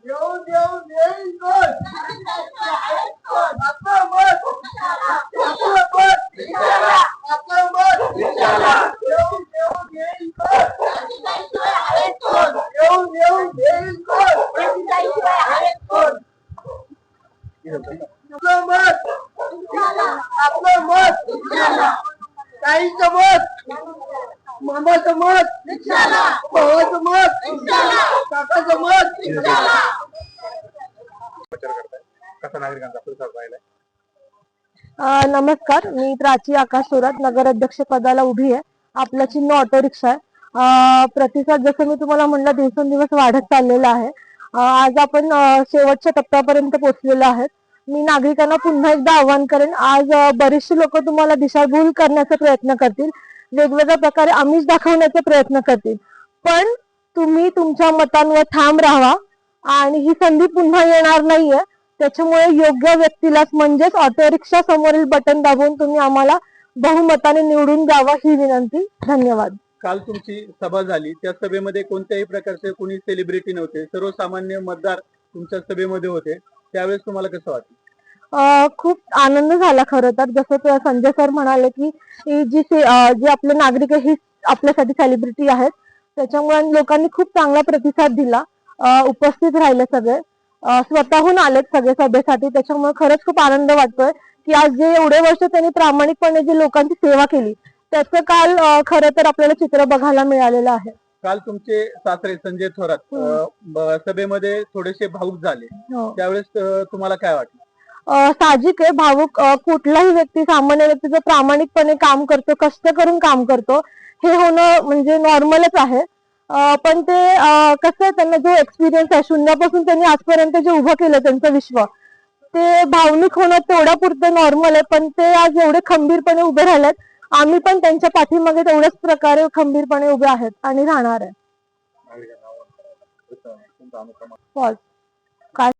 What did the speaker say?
येऊन येऊन येईल कोण? आपलं मत आपलं मत आपलं मत येऊन येऊन येईल कोण? येऊन येऊन येईल कोण? आपलं मत आपलं मत ताईचं मत मामाचं मत भावाचं मत काकाचं मत. कसा नागरिकांचा प्रतिसाद राहिलाय? नमस्कार, मी प्राची आकाश सोरात नगर अध्यक्ष पदाला उभी आहे. आपलं चिन्ह ऑटो रिक्षा आहे. प्रतिसाद जसं मी तुम्हाला म्हणलं दिवसेंदिवस वाढत चाललेला आहे. आज आपण शेवटच्या टप्प्यापर्यंत पोहोचलेलो आहेत. मी नागरिकांना पुन्हा एकदा आवाहन करेन. आज बरेचसे लोक तुम्हाला दिशाभूल करण्याचा प्रयत्न करतील, वेगवेगळ्या प्रकारे आमिष दाखवण्याचा प्रयत्न करतील, पण तुम्ही तुमच्या मतांवर ठाम राहा आणि ही संधी पुन्हा येणार नाहीये. त्याच्यामुळे योग्य व्यक्तीलाच म्हणजेच ऑटो रिक्षा समोरील बटन दाबून तुम्ही आम्हाला बहुमताने निवडून द्यावा ही विनंती. धन्यवाद. काल तुमची सभा झाली, त्या सभेमध्ये कोणत्याही प्रकारचे कोणी सेलिब्रिटी नव्हते, सर्वसामान्य मतदार तुमच्या सभेमध्ये होते. त्यावेळेस तुम्हाला कसं वाटलं? खूप आनंद झाला खरं तर. जसं ते संजय सर म्हणाले की जी आपले नागरिक ही आपल्यासाठी सेलिब्रिटी आहेत, त्याच्यामुळे लोकांनी खूप चांगला प्रतिसाद दिला. उपस्थित राहिले सगळे, स्वतःहून आलेत सगळे सभेसाठी. त्याच्यामुळे खरंच खूप आनंद वाटतोय की आज जे एवढे वर्ष त्यांनी प्रामाणिकपणे जे लोकांची सेवा केली त्याचं काल खरं तर आपल्याला चित्र बघायला मिळालेलं आहे. काल तुमचे सासरे संजय थोरात सभेमध्ये थोडेसे भावुक झाले. त्यावेळेस तुम्हाला काय वाटलं? साहजिक आहे, भावुक कुठलाही व्यक्ती, सामान्य व्यक्ती जो प्रामाणिकपणे काम करतो, कष्ट करून काम करतो, हे होणं म्हणजे नॉर्मलच आहे. पण ते कसं आहे, त्यांना जो एक्सपिरियन्स आहे शून्यापासून त्यांनी आजपर्यंत जे उभं केलं त्यांचं विश्व, ते भावनिक होणं तेवढ्या पुरतं नॉर्मल आहे. पण ते आज एवढे खंबीरपणे उभे राहिलेत. आम्ही पण त्यांच्या पाठीमागे तेवढ्याच प्रकारे खंबीरपणे उभे आहेत आणि राहणार आहे. काय